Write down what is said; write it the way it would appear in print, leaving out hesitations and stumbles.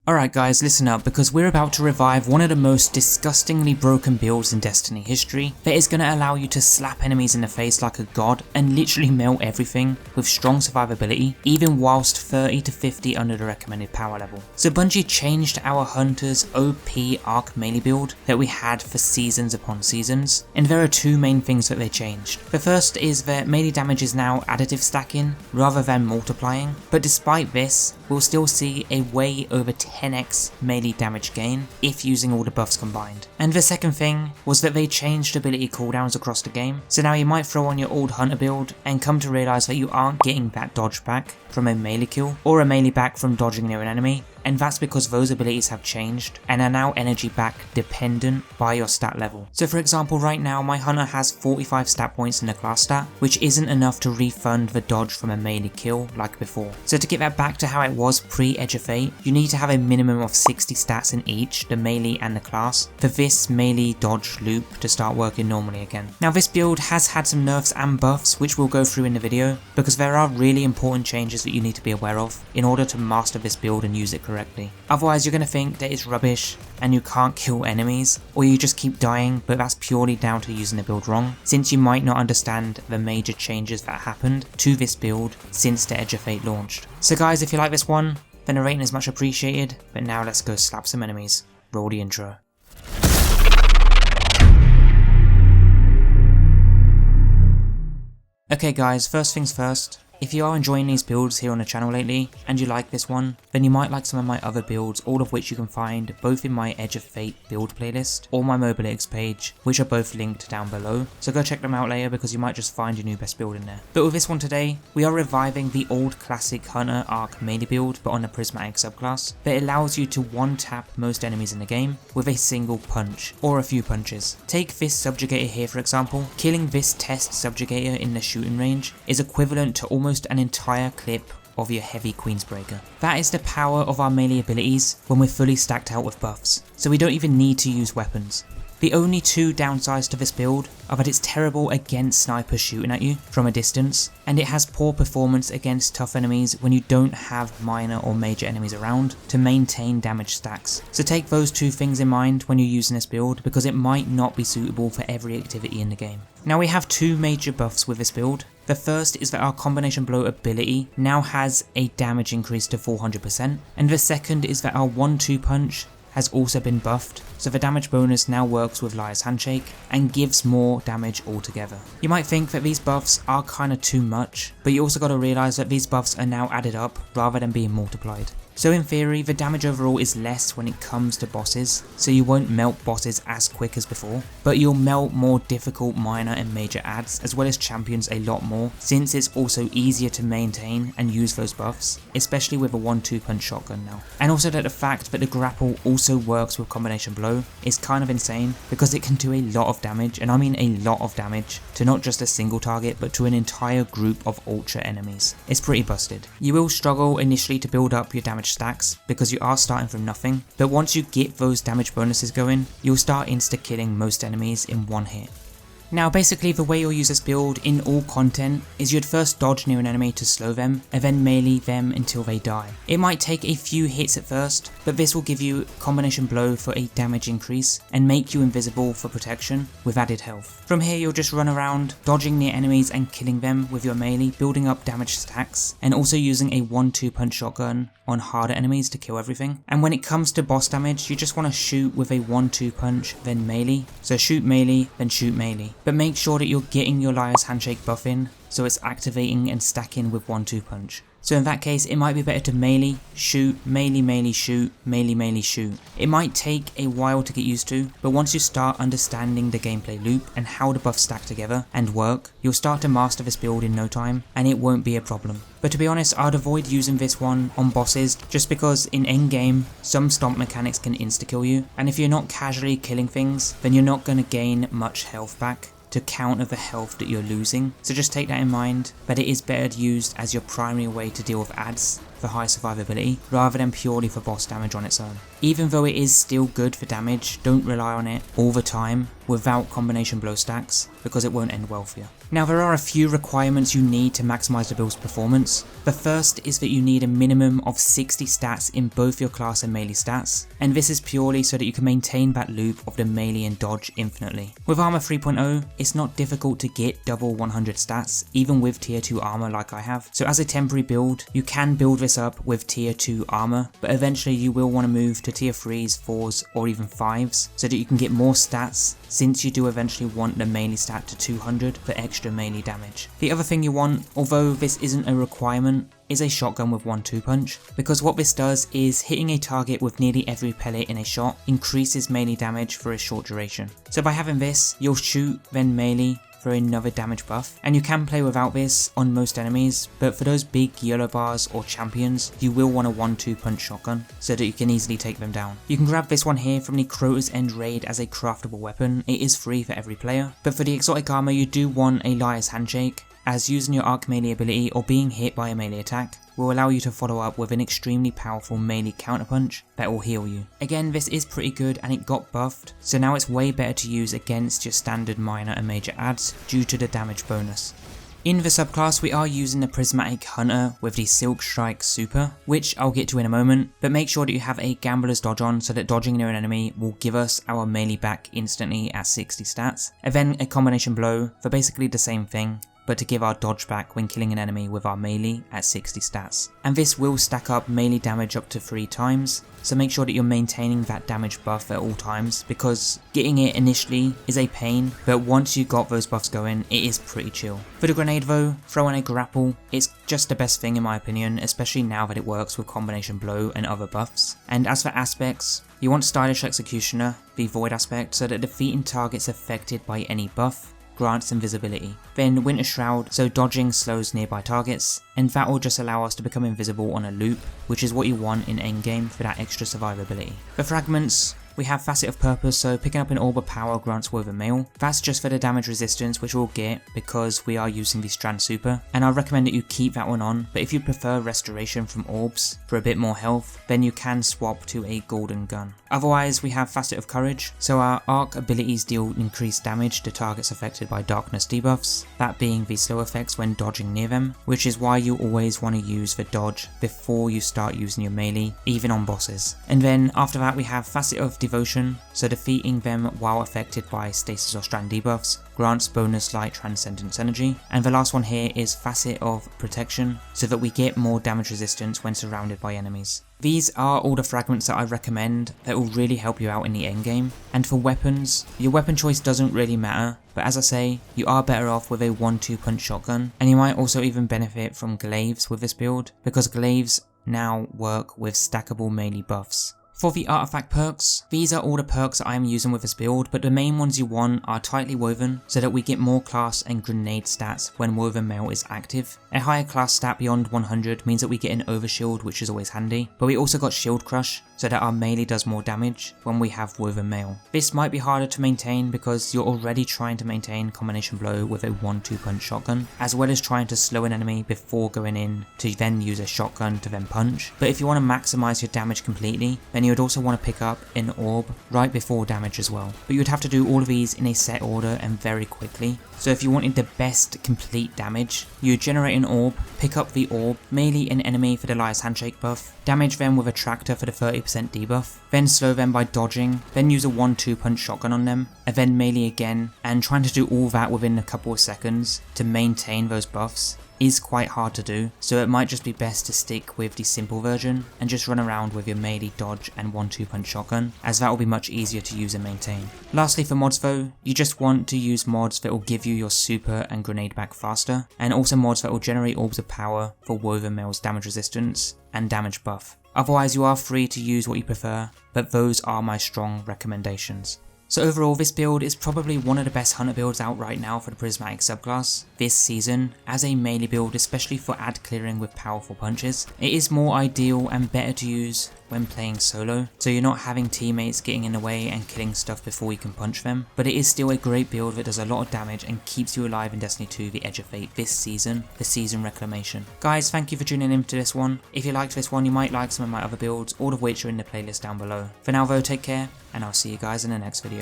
Alright guys, listen up, because we're about to revive one of the most disgustingly broken builds in Destiny history that is going to allow you to slap enemies in the face like a god and literally melt everything with strong survivability, even whilst 30 to 50 under the recommended power level. So Bungie changed our Hunter's OP Arc Melee build that we had for seasons upon seasons, and there are two main things that they changed. The first is that melee damage is now additive stacking rather than multiplying, but despite this, we'll still see a way over 10x melee damage gain if using all the buffs combined. And the second thing was that they changed ability cooldowns across the game, so now you might throw on your old Hunter build and come to realise that you aren't getting that dodge back from a melee kill or a melee back from dodging near an enemy, and that's because those abilities have changed and are now energy back dependent by your stat level. So for example, right now my Hunter has 45 stat points in the class stat, which isn't enough to refund the dodge from a melee kill like before. So to get that back to how it was pre-Edge of Fate, you need to have a minimum of 60 stats in each, the melee and the class, for this melee dodge loop to start working normally again. Now this build has had some nerfs and buffs which we'll go through in the video, because there are really important changes that you need to be aware of in order to master this build and use it correctly. Otherwise you're going to think that it's rubbish and you can't kill enemies, or you just keep dying, but that's purely down to using the build wrong, since you might not understand the major changes that happened to this build since the Edge of Fate launched. So guys, if you like this one, then a rating is much appreciated, but now let's go slap some enemies. Roll the intro. Okay guys, first things first. If you are enjoying these builds here on the channel lately, and you like this one, then you might like some of my other builds, all of which you can find both in my Edge of Fate build playlist or my Mobilix page, which are both linked down below, so go check them out later because you might just find your new best build in there. But with this one today, we are reviving the old classic Hunter Arc Melee build but on the Prismatic subclass that allows you to one-tap most enemies in the game with a single punch, or a few punches. Take this subjugator here for example. Killing this test subjugator in the shooting range is equivalent to almost an entire clip of your heavy Queensbreaker. That is the power of our melee abilities when we're fully stacked out with buffs, so we don't even need to use weapons. The only two downsides to this build are that it's terrible against snipers shooting at you from a distance, and it has poor performance against tough enemies when you don't have minor or major enemies around to maintain damage stacks. So take those two things in mind when you're using this build, because it might not be suitable for every activity in the game. Now we have two major buffs with this build. The first is that our combination blow ability now has a damage increase to 400%, and the second is that our 1-2 punch has also been buffed, so the damage bonus now works with Liar's Handshake and gives more damage altogether. You might think that these buffs are kinda too much, but you also gotta realise that these buffs are now added up rather than being multiplied. So in theory, the damage overall is less when it comes to bosses, so you won't melt bosses as quick as before, but you'll melt more difficult minor and major adds as well as champions a lot more, since it's also easier to maintain and use those buffs, especially with a 1-2 punch shotgun now. And also that the fact that the Grapple also works with combination blow is kind of insane, because it can do a lot of damage, and I mean a lot of damage, to not just a single target but to an entire group of ultra enemies. It's pretty busted. You will struggle initially to build up your damage stacks because you are starting from nothing, but once you get those damage bonuses going, you'll start insta killing most enemies in one hit. Now basically the way you'll use this build in all content is you'd first dodge near an enemy to slow them and then melee them until they die. It might take a few hits at first, but this will give you combination blow for a damage increase and make you invisible for protection with added health. From here you'll just run around dodging near enemies and killing them with your melee, building up damage stacks, and also using a 1-2 punch shotgun on harder enemies to kill everything. And when it comes to boss damage, you just want to shoot with a 1-2 punch then melee, so shoot melee then shoot melee. But make sure that you're getting your Liar's Handshake buff in, so it's activating and stacking with 1-2 punch. So in that case, it might be better to melee, shoot, melee, melee, shoot, melee, melee, shoot. It might take a while to get used to, but once you start understanding the gameplay loop and how the buffs stack together and work, you'll start to master this build in no time, and it won't be a problem. But to be honest, I'd avoid using this one on bosses just because in endgame, some stomp mechanics can insta-kill you, and if you're not casually killing things, then you're not going to gain much health back to counter the health that you're losing. So just take that in mind, but it is better used as your primary way to deal with adds for high survivability rather than purely for boss damage on its own. Even though it is still good for damage, don't rely on it all the time without combination blow stacks because it won't end well for you. Now there are a few requirements you need to maximize the build's performance. The first is that you need a minimum of 60 stats in both your class and melee stats, and this is purely so that you can maintain that loop of the melee and dodge infinitely. With armor 3.0, it's not difficult to get double 100 stats, even with tier 2 armor like I have. So as a temporary build, you can build this up with tier 2 armor, but eventually you will want to move to tier 3s, 4s, or even 5s so that you can get more stats, since you do eventually want the melee stat to 200 for extra melee damage. The other thing you want, although this isn't a requirement, is a shotgun with 1-2 punch, because what this does is hitting a target with nearly every pellet in a shot increases melee damage for a short duration. So by having this, you'll shoot then melee for another damage buff, and you can play without this on most enemies, but for those big yellow bars or champions, you will want a 1-2 punch shotgun so that you can easily take them down. You can grab this one here from the Crota's End raid as a craftable weapon. It is free for every player, but for the exotic armor you do want a Liar's Handshake, as using your Arc Melee ability or being hit by a melee attack will allow you to follow up with an extremely powerful melee counterpunch that will heal you. Again, this is pretty good and it got buffed, so now it's way better to use against your standard minor and major adds due to the damage bonus. In the subclass we are using the Prismatic Hunter with the Silk Strike Super, which I'll get to in a moment, but make sure that you have a Gambler's Dodge on so that dodging near an enemy will give us our melee back instantly at 60 stats, and then a combination blow for basically the same thing, but to give our dodge back when killing an enemy with our melee at 60 stats. And this will stack up melee damage up to 3 times, so make sure that you're maintaining that damage buff at all times, because getting it initially is a pain, but once you got those buffs going, it is pretty chill. For the grenade though, throw in a grapple. It's just the best thing in my opinion, especially now that it works with combination blow and other buffs. And as for aspects, you want Stylish Executioner, the void aspect, so that defeating targets affected by any buff grants invisibility. Then Winter Shroud, so dodging slows nearby targets, and that will just allow us to become invisible on a loop, which is what you want in endgame for that extra survivability. For fragments, we have Facet of Purpose, so picking up an orb of power grants Woven Mail. That's just for the damage resistance, which we'll get because we are using the Strand Super, and I recommend that you keep that one on, but if you prefer Restoration from orbs for a bit more health, then you can swap to a Golden Gun. Otherwise, we have Facet of Courage, so our arc abilities deal increased damage to targets affected by darkness debuffs, that being the slow effects when dodging near them, which is why you always want to use the dodge before you start using your melee, even on bosses. And then after that we have Facet of Devotion, so defeating them while affected by stasis or strand debuffs grants bonus light transcendence energy. And the last one here is Facet of Protection, so that we get more damage resistance when surrounded by enemies. These are all the fragments that I recommend that will really help you out in the endgame. And for weapons, your weapon choice doesn't really matter, but as I say, you are better off with a 1-2 punch shotgun, and you might also even benefit from glaives with this build, because glaives now work with stackable melee buffs. For the artifact perks, these are all the perks that I am using with this build, but the main ones you want are Tightly Woven, so that we get more class and grenade stats when Woven Mail is active. A higher class stat beyond 100 means that we get an overshield, which is always handy, but we also got Shieldcrush, so that our melee does more damage when we have Woven Mail. This might be harder to maintain because you're already trying to maintain combination blow with a 1-2 punch shotgun, as well as trying to slow an enemy before going in to then use a shotgun to then punch. But if you want to maximize your damage completely, then you would also want to pick up an orb right before damage as well. But you would have to do all of these in a set order and very quickly. So if you wanted the best complete damage, you would generate an orb, pick up the orb, melee an enemy for the Liar's Handshake buff, damage them with a tractor for the 30% debuff, then slow them by dodging, then use a 1-2 punch shotgun on them, and then melee again, and trying to do all that within a couple of seconds to maintain those buffs is quite hard to do, so it might just be best to stick with the simple version and just run around with your melee, dodge and 1-2 punch shotgun, as that will be much easier to use and maintain. Lastly for mods though, you just want to use mods that will give you your super and grenade back faster, and also mods that will generate orbs of power for Woven Mail's damage resistance and damage buff. Otherwise you are free to use what you prefer, but those are my strong recommendations. So overall, this build is probably one of the best hunter builds out right now for the Prismatic subclass this season, as a melee build, especially for ad clearing with powerful punches. It is more ideal and better to use when playing solo, so you're not having teammates getting in the way and killing stuff before you can punch them, but it is still a great build that does a lot of damage and keeps you alive in Destiny 2 The Edge of Fate this season, the season Reclamation. Guys, thank you for tuning in to this one. If you liked this one, you might like some of my other builds, all of which are in the playlist down below. For now though, take care, and I'll see you guys in the next video.